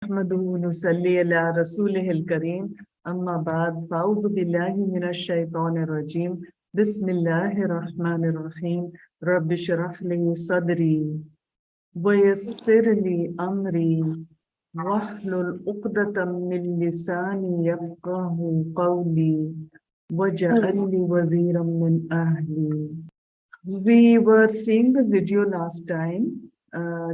نحمده ونصلي على رسوله الكريم أما بعد فأعوذ بالله من الشيطان الرجيم بسم الله الرحمن الرحيم رب اشرح لي صدري ويسر لي أمري واحلل عقدة من لساني يفقه قولي واجعل لي وزيرا من أهلي. We were seeing the video last time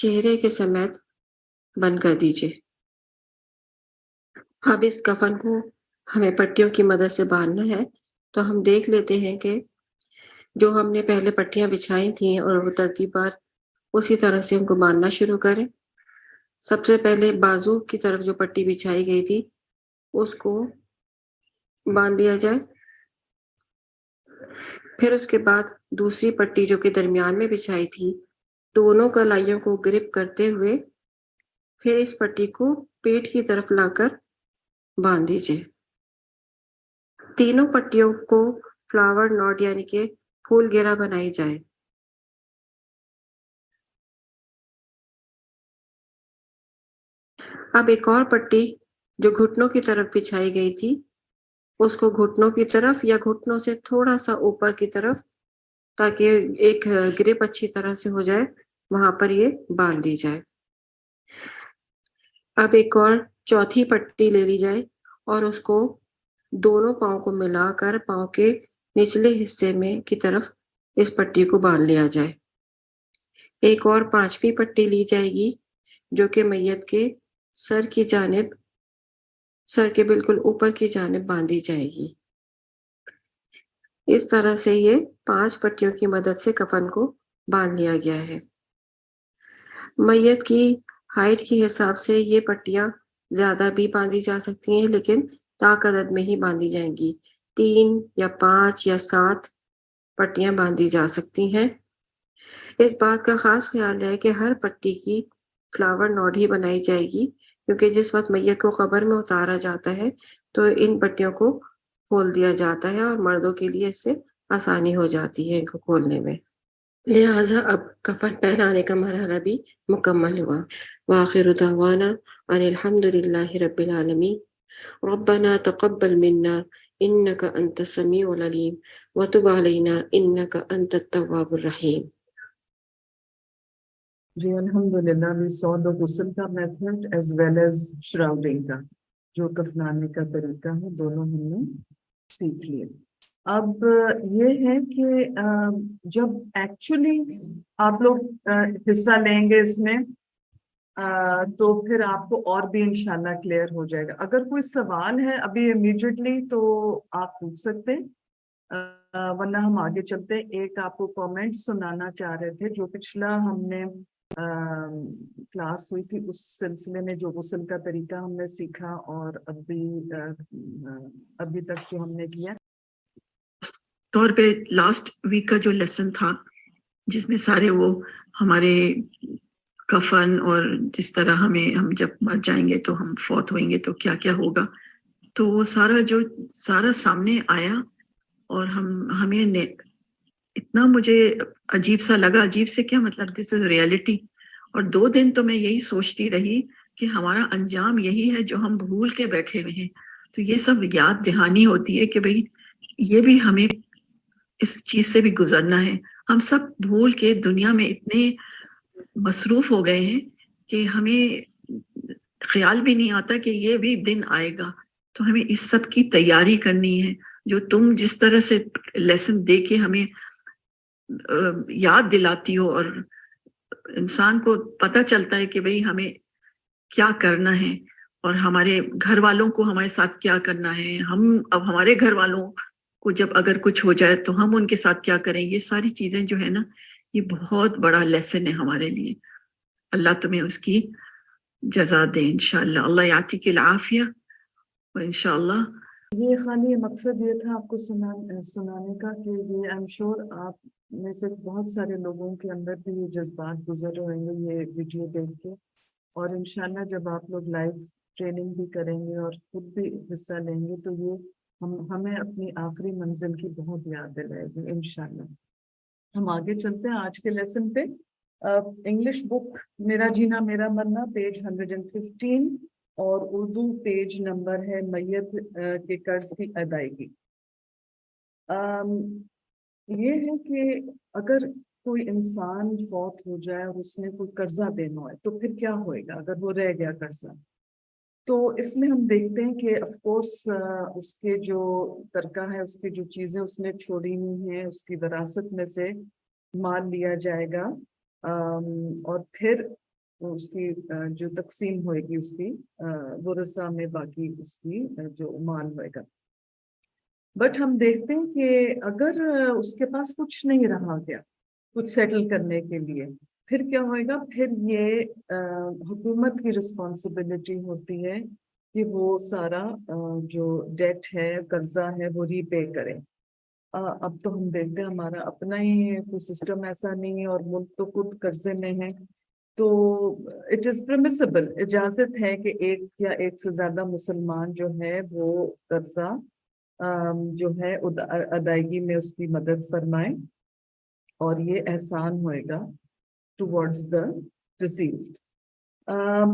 چہرے کے سمیت بند کر دیجیے۔ اب اس کفن کو ہمیں پٹیوں کی مدد سے باندھنا ہے، تو ہم دیکھ لیتے ہیں کہ جو ہم نے پہلے پٹیاں بچھائی تھیں اور وہ ترتیب بار اسی طرح سے ہم کو باندھنا شروع کریں۔ سب سے پہلے بازو کی طرف جو پٹی بچھائی گئی تھی اس کو باندھ دیا جائے، پھر اس کے بعد دوسری پٹی جو کہ درمیان میں بچھائی تھی، دونوں کلائیوں کو گرپ کرتے ہوئے پھر اس پٹی کو پیٹ کی طرف لا کر باندھ دیجیے۔ تینوں پٹیوں کو فلاور نوٹ یعنی کہ پھول گیرا بنائی جائے۔ اب ایک اور پٹی جو گھٹنوں کی طرف بچھائی گئی تھی اس کو گھٹنوں کی طرف یا گھٹنوں سے تھوڑا سا اوپر کی طرف، تاکہ ایک گرپ اچھی طرح سے ہو جائے، وہاں پر یہ باندھ دی جائے۔ اب ایک اور چوتھی پٹی لے لی جائے اور اس کو دونوں پاؤں کو ملا کر پاؤں کے نچلے حصے میں کی طرف اس پٹی کو باندھ لیا جائے۔ ایک اور پانچویں پٹی لی جائے گی جو کہ میت کے سر کی جانب، سر کے بالکل اوپر کی جانب باندھی جائے گی۔ اس طرح سے یہ 5 پٹیوں کی مدد سے کفن کو باندھ لیا گیا ہے۔ میت کی ہائٹ کے حساب سے یہ پٹیاں زیادہ بھی باندھی جا سکتی ہیں، لیکن طاق عدد میں ہی باندھی جائیں گی۔ 3 یا 5 یا 7 پٹیاں باندھی جا سکتی ہیں۔ اس بات کا خاص خیال رہے کہ ہر پٹی کی فلاور نوٹ ہی بنائی جائے گی، کیونکہ جس وقت میت کو قبر میں اتارا جاتا ہے تو ان پٹیوں کو کھول دیا جاتا ہے اور مردوں کے لیے اس سے آسانی ہو جاتی ہے ان کو کھولنے میں۔ لہٰذا اب کفن پہنانے کا مرحلہ بھی مکمل ہوا۔ وآخر دعوانا ان الحمد للہ رب العالمین۔ ربنا تقبل منا انک انت السمیع العلیم وتب علینا انک انت التواب الرحیم۔ جی الحمدللہ we saw the غسل کا method as well as shrouding کا، جو کفنانے کا طریقہ ہے، دونوں ہم نے سیکھ لیے۔ اب یہ ہے کہ جب ایکچولی آپ لوگ حصہ لیں گے اس میں تو پھر آپ کو اور بھی انشاءاللہ کلیئر ہو جائے گا۔ اگر کوئی سوال ہے ابھی امیڈیٹلی تو آپ پوچھ سکتے ہیں، ورنہ ہم آگے چلتے ہیں۔ ایک آپ کو کامنٹ سنانا چاہ رہے تھے جو پچھلا ہم نے کلاس ہوئی تھی اس سلسلے میں، جو غسل کا طریقہ ہم نے سیکھا اور ابھی تک جو ہم نے کیا طور پہ لاسٹ ویک کا جو لیسن تھا جس میں سارے وہ ہمارے کفن اور جس طرح ہم جب مر جائیں گے تو ہم فوت ہوئیں گے تو کیا کیا ہوگا، تو وہ سارا سامنے آیا اور ہمیں اتنا مجھے عجیب سا لگا۔ عجیب سے کیا مطلب، دس از ریئلٹی۔ اور 2 دن تو میں یہی سوچتی رہی کہ ہمارا انجام یہی ہے جو ہم بھول کے بیٹھے ہوئے ہیں۔ تو یہ سب یاد دہانی ہوتی ہے کہ بھئی یہ بھی ہمیں اس چیز سے بھی گزرنا ہے۔ ہم سب بھول کے دنیا میں اتنے مصروف ہو گئے ہیں کہ ہمیں خیال بھی نہیں آتا کہ یہ بھی دن آئے گا۔ تو ہمیں اس سب کی تیاری کرنی ہے۔ جو تم جس طرح سے لیسن دے کے ہمیں یاد دلاتی ہو اور انسان کو پتہ چلتا ہے کہ بھئی ہمیں کیا کرنا ہے اور ہمارے گھر والوں کو ہمارے ساتھ کیا کرنا ہے، ہم اب ہمارے گھر والوں کو جب اگر کچھ ہو جائے تو ہم ان کے ساتھ کیا کریں، یہ ساری چیزیں جو ہے نا یہ بہت بڑا لیسن ہے ہمارے لیے۔ اللہ تمہیں اس کی جزا دے انشاءاللہ۔ اللہ یعطیک العافیہ انشاءاللہ۔ یہ خالی مقصد یہ تھا آپ کو سنانے کا کہ یہ آئی ایم شور آپ میں سے بہت سارے لوگوں کے اندر بھی یہ جذبات گزر رہے ہیں یہ ویڈیو دیکھ کے، اور انشاءاللہ جب آپ لوگ لائیو ٹریننگ بھی کریں گے اور خود بھی حصہ لیں گے تو یہ ہمیں اپنی آخری منزل کی بہت یاد دلائے گی انشاءاللہ۔ ہم آگے چلتے ہیں آج کے لیسن پہ۔ انگلش بک میرا جینا میرا مرنا پیج 115 اور اردو پیج نمبر ہے میت کے قرض کی ادائیگی۔ یہ ہے کہ اگر کوئی انسان فوت ہو جائے اور اس نے کوئی قرضہ دینا ہے تو پھر کیا ہوئے گا اگر وہ رہ گیا قرضہ۔ تو اس میں ہم دیکھتے ہیں کہ آف کورس اس کے جو ترکہ ہے، اس کی جو چیزیں اس نے چھوڑی ہوئی ہیں، اس کی وراثت میں سے مال لیا جائے گا، اور پھر اس کی جو تقسیم ہوئے گی اس کی ورثہ میں باقی اس کی جو مال ہوئے گا. بٹ ہم دیکھتے ہیں کہ اگر اس کے پاس کچھ نہیں رہا گیا کچھ سیٹل کرنے کے لیے، پھر کیا ہوئے گا؟ پھر یہ حکومت کی رسپانسبلٹی ہوتی ہے کہ وہ سارا جو ڈیٹ ہے، قرضہ ہے، وہ ری پے کرے. اب تو ہم دیکھتے ہیں ہمارا اپنا ہی کوئی سسٹم ایسا نہیں ہے اور ملک تو خود قرضے میں ہے، تو اٹ از پرمیسیبل، اجازت ہے کہ ایک یا ایک سے زیادہ مسلمان جو ہے وہ قرضہ جو ہے ادائیگی میں اس کی مدد فرمائے، اور یہ احسان ہوئے گا ٹوورڈز دا ڈیسیزڈ.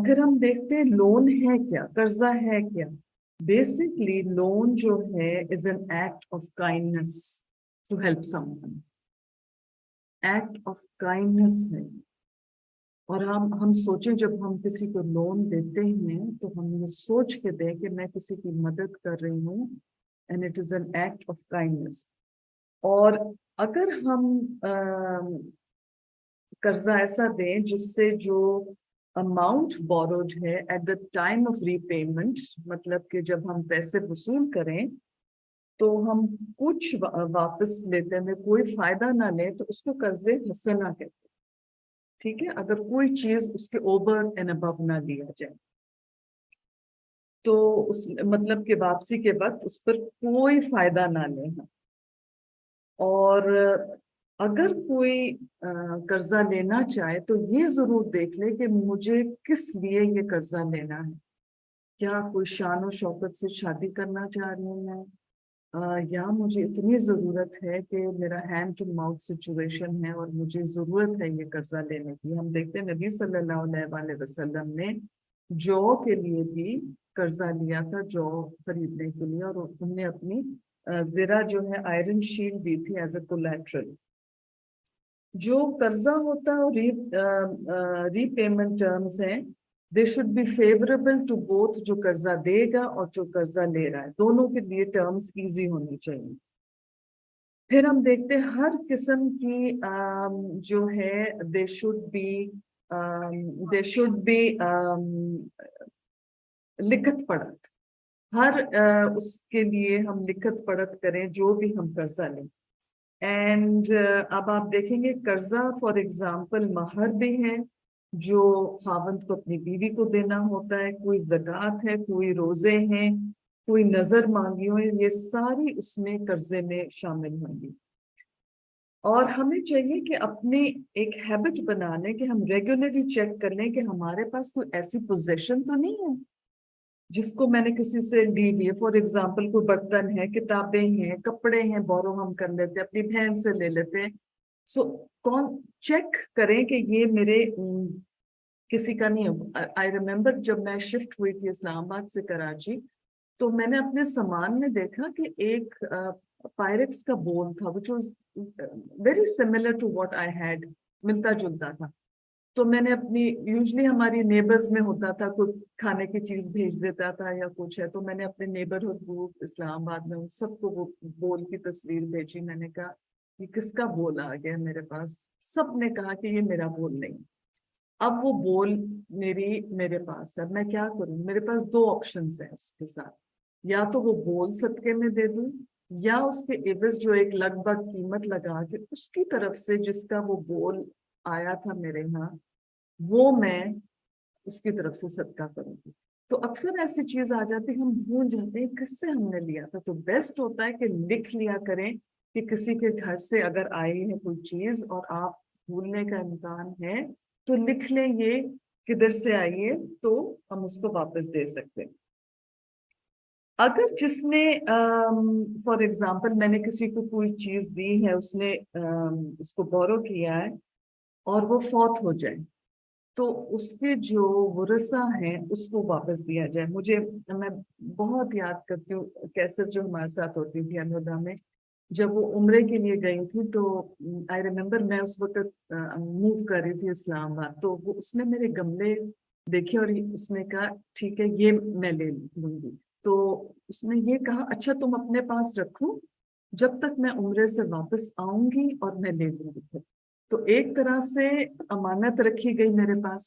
پھر ہم دیکھتے ہیں لون ہے کیا، قرضہ ہے کیا. بیسکلی لون جو ہے is an act of kindness to help someone, act of kindness ہے. اور ہم سوچیں جب ہم کسی کو لون دیتے ہیں تو ہم یہ سوچ کے دیں کہ میں کسی کی مدد کر رہی ہوں، and it is an act of kindness. اور اگر ہم قرضہ ایسا دیں جس سے جو اماؤنٹ بوروڈ ہے at the time of repayment, مطلب کہ جب ہم پیسے وصول کریں تو ہم کچھ واپس لیتے ہیں، کوئی فائدہ نہ لیں، تو اس کو قرض حسنہ کہتے ہیں. ٹھیک ہے، اگر کوئی چیز اس کے اوور اینڈ ابو نہ لیا جائے تو اس مطلب کہ واپسی کے وقت اس پر کوئی فائدہ نہ لیں. اور اگر کوئی قرضہ لینا چاہے تو یہ ضرور دیکھ لے کہ مجھے کس لیے یہ قرضہ لینا ہے. کیا کوئی شان و شوکت سے شادی کرنا چاہ رہی ہوں میں، یا مجھے اتنی ضرورت ہے کہ میرا ہینڈ ٹو ماؤتھ سچویشن ہے اور مجھے ضرورت ہے یہ قرضہ لینے کی. ہم دیکھتے ہیں نبی صلی اللہ علیہ وسلم نے جو کے لیے بھی قرضہ لیا تھا، جو خریدنے کے لیے، اور انہوں نے اپنی زرہ جو ہے آئرن شیل دی تھی ایز اے کولیٹرل. جو قرضہ ہوتا ہے ری پیمنٹ ٹرمز ہیں، they should be favourable to both, جو قرضہ دے گا اور جو قرضہ لے رہا ہے، دونوں کے لیے ٹرمز ایزی ہونی چاہیے. پھر ہم دیکھتے ہیں ہر قسم کی جو ہے دے شوڈ بی لکھت پڑھت، ہر اس کے لیے ہم لکھت پڑھت کریں جو بھی ہم قرضہ لیں. اینڈ اب آپ دیکھیں گے قرضہ فار ایگزامپل مہر بھی ہے جو خاوند کو اپنی بیوی کو دینا ہوتا ہے، کوئی زکوٰۃ ہے، کوئی روزے ہیں، کوئی نظر مانگی ہو، یہ ساری اس میں قرضے میں شامل ہوں گی. اور ہمیں چاہیے کہ اپنی ایک ہیبٹ بنا لیں کہ ہم ریگولرلی چیک کر لیں کہ ہمارے پاس کوئی ایسی پوزیشن تو نہیں ہے جس کو میں نے کسی سے لی ہے. فار ایگزامپل کوئی برتن ہے، کتابیں ہیں، کپڑے ہیں، بورو ہم کر لیتے ہیں، اپنی بہن سے لے لیتے ہیں. سو چیک کریں کہ یہ میرے کسی کا نہیں ہے. آئی ریمبر جب میں شفٹ ہوئی تھی اسلام آباد سے کراچی، تو میں نے اپنے سامان میں دیکھا کہ ایک پائریکس کا بول تھا which was very similar to what I had، ملتا جلتا تھا. تو میں نے اپنی یوزلی ہماری نیبرز میں ہوتا تھا، کوئی کھانے کی چیز بھیج دیتا تھا یا کچھ ہے، تو میں نے اپنے نیبرہڈ گروپ اسلام آباد میں سب کو وہ بول کی تصویر بھیجی. میں نے کہا یہ کس کا بول آ گیا میرے پاس؟ سب نے کہا کہ یہ میرا بول نہیں. اب وہ بول میرے پاس ہے، میں کیا کروں؟ میرے پاس دو آپشنز ہیں اس کے ساتھ، یا تو وہ بول صدقے میں دے دوں، یا اس کے عوض جو ایک لگ بھگ قیمت لگا کے اس کی طرف سے جس کا وہ بول آیا تھا میرے ہاں، وہ میں اس کی طرف سے صدقہ کروں گی. تو اکثر ایسی چیز آ جاتی ہے، ہم بھول جاتے ہیں کس سے ہم نے لیا تھا. تو بیسٹ ہوتا ہے کہ لکھ لیا کریں کہ کسی کے گھر سے اگر آئی ہے کوئی چیز اور آپ بھولنے کا امکان ہے تو لکھ لیں یہ کدھر سے آئی ہے، تو ہم اس کو واپس دے سکتے ہیں. اگر جس نے فار ایگزامپل میں نے کسی کو کوئی چیز دی ہے، اس نے اس کو بورو کیا ہے اور وہ فوت ہو جائے، تو اس کے جو ورثہ ہیں اس کو واپس دیا جائے. میں بہت یاد کرتی ہوں کیسٹ جو ہمارے ساتھ ہوتی تھی الہدا میں، جب وہ عمرے کے لیے گئی تھی تو آئی ریمبر میں اس وقت موو کر رہی تھی اسلام آباد، تو وہ اس نے میرے گملے دیکھے اور اس نے کہا ٹھیک ہے یہ میں لے لوں گی. تو اس نے یہ کہا اچھا تم اپنے پاس رکھو جب تک میں عمرے سے واپس آؤں گی اور میں لے لوں گی. تو ایک طرح سے امانت رکھی گئی میرے پاس.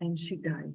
and she died.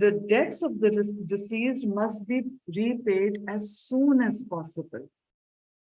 the debts of the deceased must be repaid as soon as possible.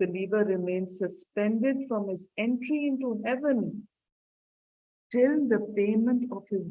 believer remains suspended from his entry into heaven till the payment of his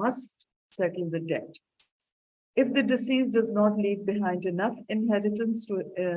must settle the debt. If the deceased does not leave behind enough inheritance to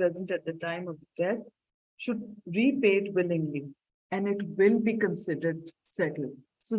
present at the time of the death should repay it willingly and it will be considered settled. So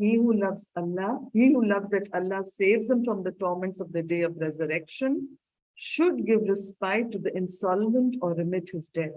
he who loves Allah, he who loves that Allah saves him from the torments of the day of resurrection should give respite to the insolvent or remit his debt.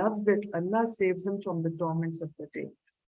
loves that Allah saves him from the torments of the day.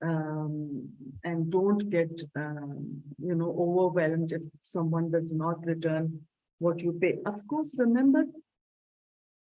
and don't get overwhelmed if someone does not return what you pay. Of course, remember,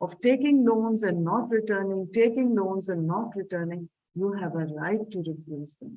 of taking loans and not returning, taking loans and not returning, you have a right to refuse them.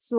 So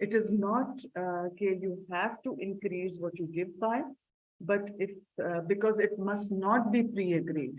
it is not you have to increase what you give by, but if because it must not be pre-agreed.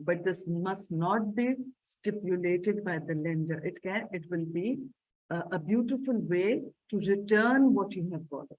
But this must not be stipulated by the lender. It will be a beautiful way to return what you have borrowed.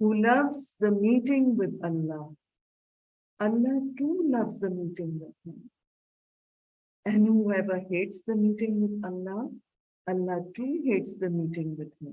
who loves the meeting with Allah, Allah too loves the meeting with him. And whoever hates the meeting with Allah, Allah too hates the meeting with him.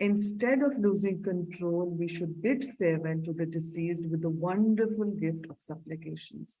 instead of losing control, we should bid farewell to the deceased with the wonderful gift of supplications.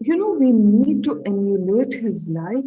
You know, we need to emulate his life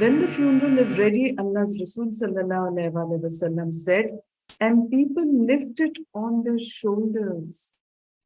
when the funeral is ready, Allah's Rasul sallallahu alaihi wasallam said, and people lift it on their shoulders.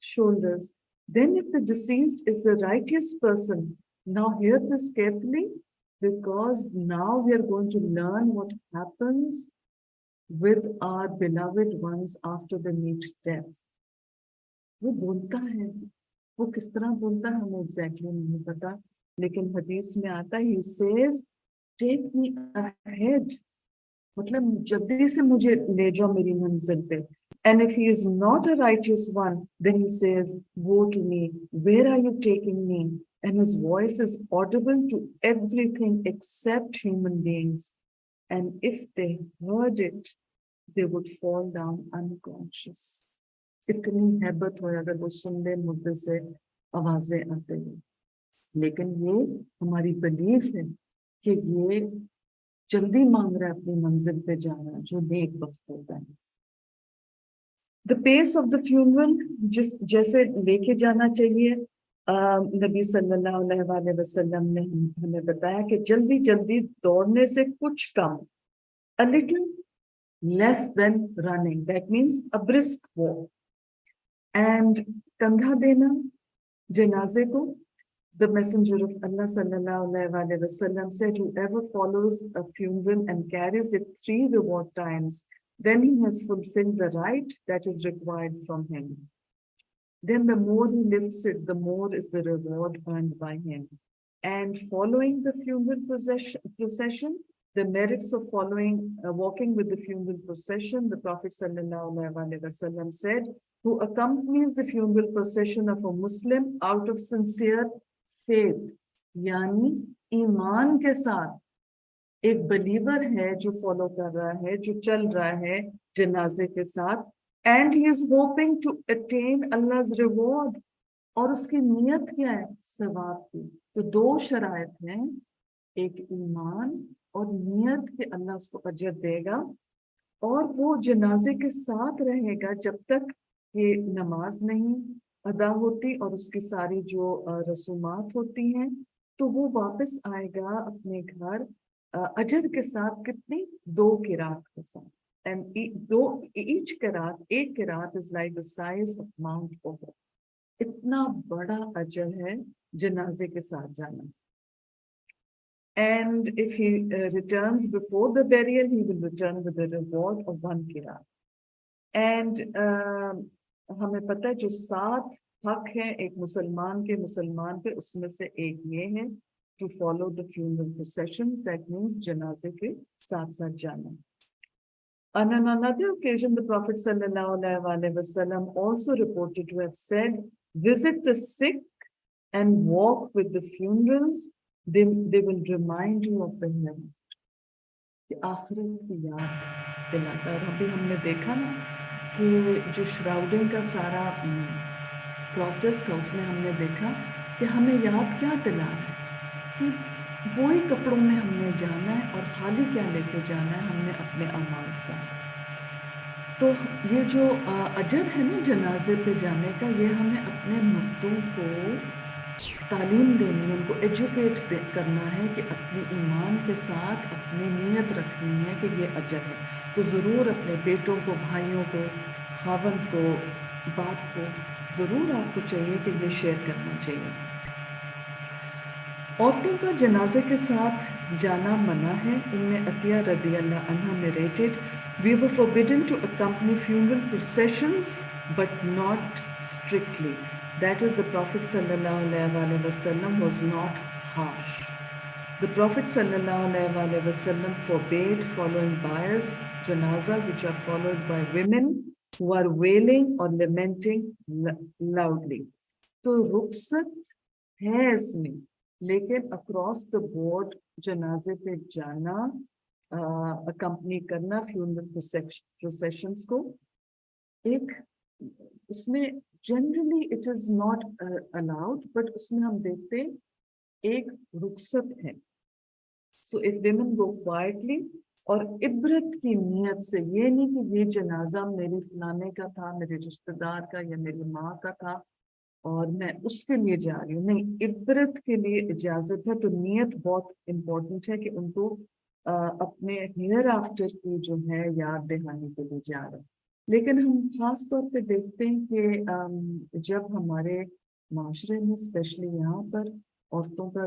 shoulders. Then if the deceased is a righteous person, now hear this carefully, because now we are going to learn what happens with our beloved ones after they meet death. وہ بولتا ہے, وہ کس طرح بولتا ہے ہمیں exactly نہیں پتا, لیکن حدیث میں آتا ہے, he says, take me ahead, مطلب جلدی سے مجھے لے جاؤ میری منزل پہ. And if he is not a righteous one, then he says, woe to me, where are you taking me? And his voice is audible to everything except human beings. And if they heard it, they would fall down unconscious. اتنی ہیبت ہو اگر وہ سن لے مردے سے آوازیں آتے ہیں. لیکن یہ ہماری بلیف ہے کہ یہ جلدی مانگ رہا ہے اپنی منزل پہ جانا, جو نیک وقت ہوتا ہے. The pace of the funeral, جیسے لے کے جانا چاہیے, نبی صلی اللہ علیہ وآلہ وسلم نے ہمیں بتایا کہ جلدی جلدی دوڑنے سے کچھ کم, a little less than running, that means a brisk walk. And کندھا دینا جنازے کو, the messenger of Allah sallallahu alaihi wasallam said, whoever follows a funeral and carries it 3 reward times, then he has fulfilled the right that is required from him. Then the more he lifts it, the more is the reward earned by him. And following the funeral procession, the merits of walking with the funeral procession, the Prophet sallallahu alaihi wasallam said, who accompanies the funeral procession of a Muslim out of sincere faith, yani ایمان کے ساتھ, ایک believer ہے جو follow کر رہا ہے, جو چل رہا ہے جنازے کے ساتھ, and he is hoping to attain Allah's reward, اور اس کی نیت کیا ہے, ثواب کی. تو 2 شرائط ہیں, ایک ایمان اور نیت کہ اللہ اس کو اجر دے گا, اور وہ جنازے کے ساتھ رہے گا جب تک کہ نماز نہیں ادا ہوتی اور اس کی ساری جو رسومات ہوتی ہیں, تو وہ واپس آئے گا اپنے گھر اجر کے ساتھ. کتنی؟ 2 قرات کے ساتھ. And each قرات, ایک قرات is like the size of Mount Uhud. اتنا بڑا اجر ہے جنازے کے ساتھ جانا. And if he returns before the burial, he will return with the reward of 1 قرات. And ہمیں پتہ ہے جو 7 حق ہیں ایک مسلمان پہ, اس میں سے ایک یہ ہے to follow the funeral processions, that means جنازے کے ساتھ ساتھ جانا. On another occasion, the Prophet sallallahu alaihi wasallam also reported to have said, visit the sick and walk with the funerals, they will remind you of the heaven. کہ آخرت کی یاد دلاتا ہے. ابھی ہم نے دیکھا نا کہ جو شراؤڈنگ کا سارا پروسیس تھا, اس میں ہم نے دیکھا کہ ہمیں یاد کیا دلا ہے کہ وہی کپڑوں میں ہم نے جانا ہے, اور خالی کیا لے کے جانا ہے, ہم نے اپنے اعمال ساتھ. تو یہ جو اجر ہے نا جنازے پہ جانے کا, یہ ہمیں اپنے مردوں کو تعلیم دینی ہے, ان کو ایجوکیٹ کرنا ہے کہ اپنے ایمان کے ساتھ اپنی نیت رکھنی ہے کہ یہ اجر ہے. تو ضرور اپنے بیٹوں کو, بھائیوں کو, خاوند کو, باپ کو, ضرور آپ کو چاہیے کہ یہ شیئر کرنا چاہیے. عورتوں کا جنازے کے ساتھ جانا منع ہے. ان میں عطیہ رضی اللہ عنہ narrated, we were forbidden to accompany funeral processions but not strictly. That is, the Prophet sallallahu alaihi wasallam was not harsh. The Prophet sallallahu alaihi wasallam forbade following bias janaza which are followed by women who are wailing or lamenting loudly. تو رخصت ہے اس میں, لیکن across the board جنازے پہ جانا, accompany کرنا funeral پروسیشنز کو, ایک اس میں generally it is not allowed, but اس میں ہم دیکھتے ایک رخصت ہے. So if women go quietly اور عبرت کی نیت سے, یہ نہیں کہ یہ جنازہ میری فلانے کا تھا, میرے رشتہ دار کا یا میری ماں کا تھا اور میں اس کے لیے جا رہی ہوں, نہیں, عبرت کے لیے اجازت ہے. تو نیت بہت امپورٹنٹ ہے کہ ان کو اپنے ہیئر آفٹر کی جو ہے یاد دہانی کے لیے جا رہے ہیں. لیکن ہم خاص طور پہ دیکھتے ہیں کہ جب ہمارے معاشرے میں اسپیشلی یہاں پر عورتوں کا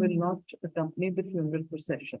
will not accompany the funeral procession.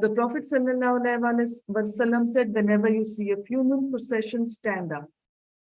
The Prophet sallallahu alaihi wasallam said, whenever you see a funeral procession, stand up.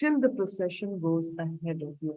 till the procession goes ahead of you.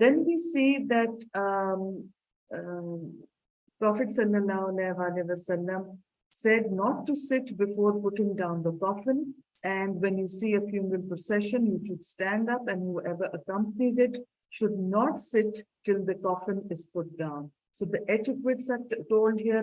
Then we see that Prophet sallallahu alaihi wasallam said not to sit before putting down the coffin, and when you see a funeral procession you should stand up, and whoever accompanies it should not sit till the coffin is put down. So the etiquettes are told here,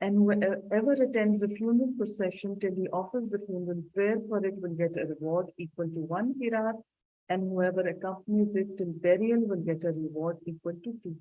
And whoever attends the funeral procession till he offers the funeral prayer for it will get a reward equal to 1 qirat, and whoever accompanies it till burial will get a reward equal to 2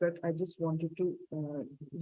but I just wanted to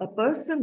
A person,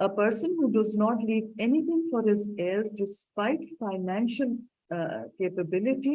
a person who does not leave anything for his heirs despite financial capability,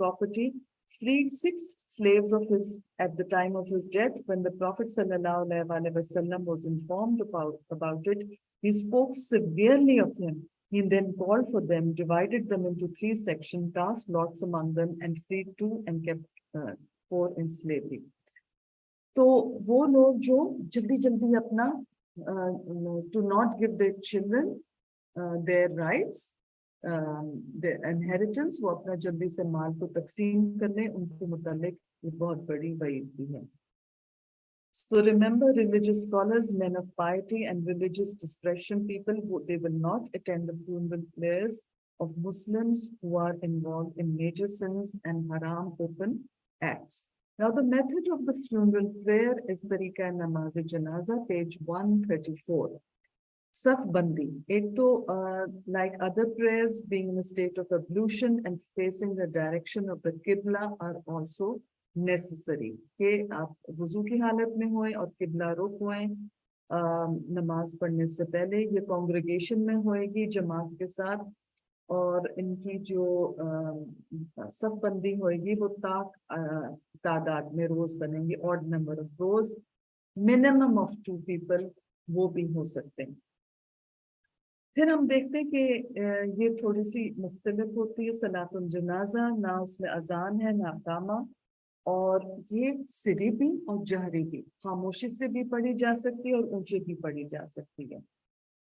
property freed 6 slaves of his at the time of his death. When the Prophet sallallahu alaihi wasallam was informed about it, he spoke severely of him. He then called for them, divided them into 3 sections, cast lots among them, and freed 2 and kept for in slavery. تو وہ لوگ جو جلدی جلدی اپنا to not give their children their rights, their inheritance, وہ اپنا جلدی سے مال کو تقسیم کر لیں، ان کے متعلق یہ بہت بڑی وعید بھی ہے. So remember, religious scholars, men of piety and religious discretion people, they will not attend the funeral prayers of Muslims who are involved in major sins and haram open acts. Now the method of the funeral prayer is Tariqa Namaz-e-Janaza, page 134. Saf Bandi, ek to like other prayers, being in a state of ablution and facing the direction of the Qibla are also necessary. کہ آپ وضو کی حالت میں ہوئیں اور قبلہ رخ ہوئیں نماز پڑھنے سے پہلے. یہ کانگریگیشن میں ہوئے گی جماعت کے ساتھ، اور ان کی جو صف بندی ہوئے گی وہ تعداد میں روز بنیں گے، odd number of rows, minimum of 2 people وہ بھی ہو سکتے ہیں. پھر ہم دیکھتے ہیں کہ یہ تھوڑی سی مختلف ہوتی ہے. صلاۃ الجنازہ، نہ اس میں اذان ہے نہ اقامہ، اور یہ سری بھی اور جہری بھی، خاموشی سے بھی پڑھی جا سکتی ہے اور اونچے بھی پڑھی جا سکتی ہے.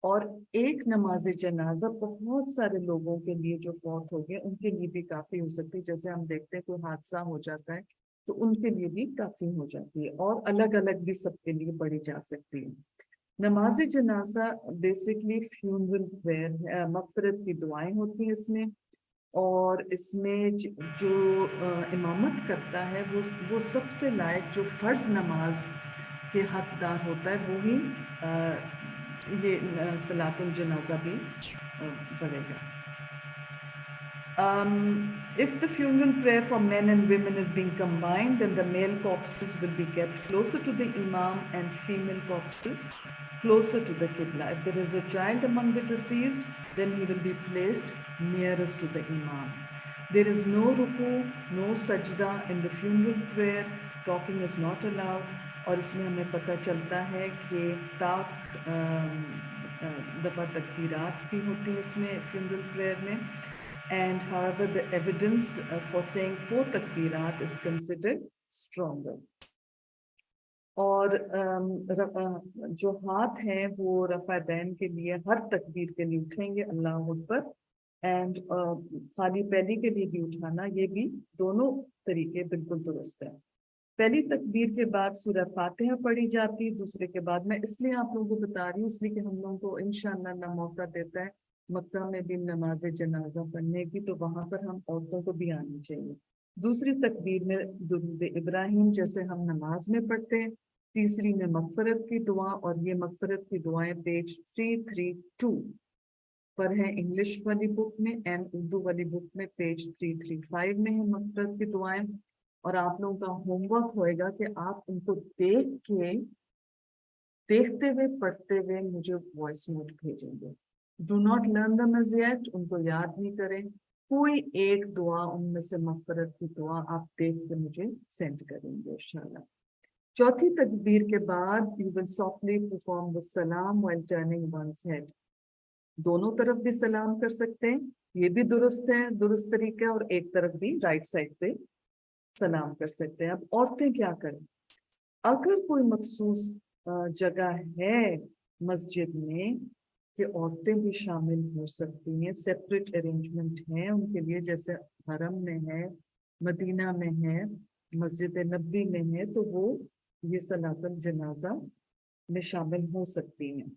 اور ایک نماز جنازہ بہت سارے لوگوں کے لیے جو فوت ہو گئے ان کے لیے بھی کافی ہو سکتی ہے. جیسے ہم دیکھتے ہیں کوئی حادثہ ہو جاتا ہے تو ان کے لیے بھی کافی ہو جاتی ہے، اور الگ الگ بھی سب کے لیے پڑھی جا سکتی ہے. نماز جنازہ بیسکلی فیونرل پریئر، مغفرت کی دعائیں ہوتی ہیں اس میں، اور اس میں جو امامت کرتا ہے وہ سب سے لائق جو فرض نماز کے حقدار ہوتا ہے وہی یہ صلاۃ الجنازہ بھی پڑھے گا. If the funeral prayer for men and women is being combined, then the male corpses will be kept closer to the imam and female corpses closer to the Qibla. If there is a child among the deceased, then he will be placed nearest to the imam. There is no ruku, no sajda in the funeral prayer. Talking is not allowed. اور اس میں ہمیں پتہ چلتا ہے کہ تاک دفعہ تکبیرات بھی ہوتی ہیں اس میں funeral prayer میں. And however, the evidence for saying 4 takbirat is considered stronger. اور جو ہاتھ ہیں وہ رفع دین کے لیے ہر تکبیر کے لیے اٹھیں گے اللہ اکبر، اینڈ خالی پہلی کے لیے بھی اٹھانا، یہ بھی دونوں طریقے بالکل درست ہیں. پہلی تکبیر کے بعد سورہ فاتحہ پڑھی جاتی، دوسرے کے بعد میں اس لیے آپ لوگوں کو بتا رہی ہوں اس لیے کہ ہم لوگوں کو انشاءاللہ اللہ موقع دیتا ہے مکہ میں بھی نماز جنازہ پڑھنے کی، تو وہاں پر ہم عورتوں کو بھی آنی چاہیے. دوسری تکبیر میں درود ابراہیم جیسے ہم نماز میں پڑھتے ہیں، تیسری میں مغفرت کی دعا، اور یہ مغفرت کی دعائیں پیج 332 پر ہیں انگلش والی بک میں، اینڈ اردو والی بک میں پیج 335 میں ہیں مغفرت کی دعائیں. اور آپ لوگوں کا ہوم ورک ہوئے گا کہ آپ ان کو دیکھتے ہوئے پڑھتے ہوئے مجھے وائس نوٹ بھیجیں گے. Do not learn them as yet، ان کو یاد نہیں کریں. کوئی ایک دعا ان میں سے مغفرت کی دعا آپ دیکھ کے مجھے سینڈ کریں گے انشاءاللہ. چوتھی تکبیر کے بعد you will softly perform the salam while turning one's head. دونوں طرف بھی سلام کر سکتے ہیں، یہ بھی درست ہے، درست طریقہ، اور ایک طرف بھی رائٹ سائڈ پہ سلام کر سکتے ہیں. اب عورتیں کیا کریں؟ اگر کوئی مخصوص جگہ ہے مسجد میں کہ عورتیں بھی شامل ہو سکتی ہیں، سیپریٹ ارینجمنٹ ہیں ان کے لیے، جیسے حرم میں ہے، مدینہ میں ہے، مسجد نبوی میں ہے، تو وہ یہ صلاۃ الجنازہ میں شامل ہو سکتی ہیں.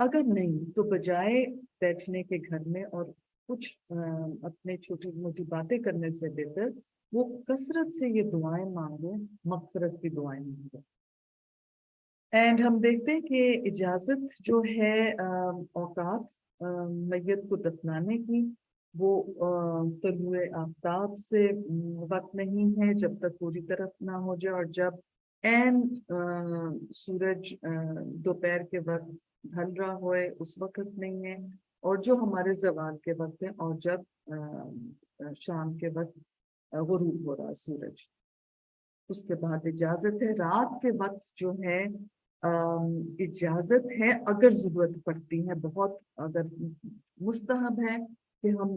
اگر نہیں تو بجائے بیٹھنے کے گھر میں اور کچھ اپنے چھوٹی موٹی باتیں کرنے سے بہتر وہ کثرت سے یہ دعائیں مانگیں، مغفرت کی دعائیں مانگیں. اینڈ ہم دیکھتے ہیں کہ اجازت جو ہے اوقات میت کو دفنانے کی، وہ طلوع آفتاب سے وقت نہیں ہے جب تک پوری طرف نہ ہو جائے، اور جب سورج دوپہر کے وقت ڈھل رہا ہوئے اس وقت نہیں ہے، اور جو ہمارے زوال کے وقت ہے، اور جب شام کے وقت غروب ہو رہا ہے سورج، اس کے بعد اجازت ہے. رات کے وقت جو ہے اجازت ہے اگر ضرورت پڑتی ہے، بہت اگر مستحب ہے کہ ہم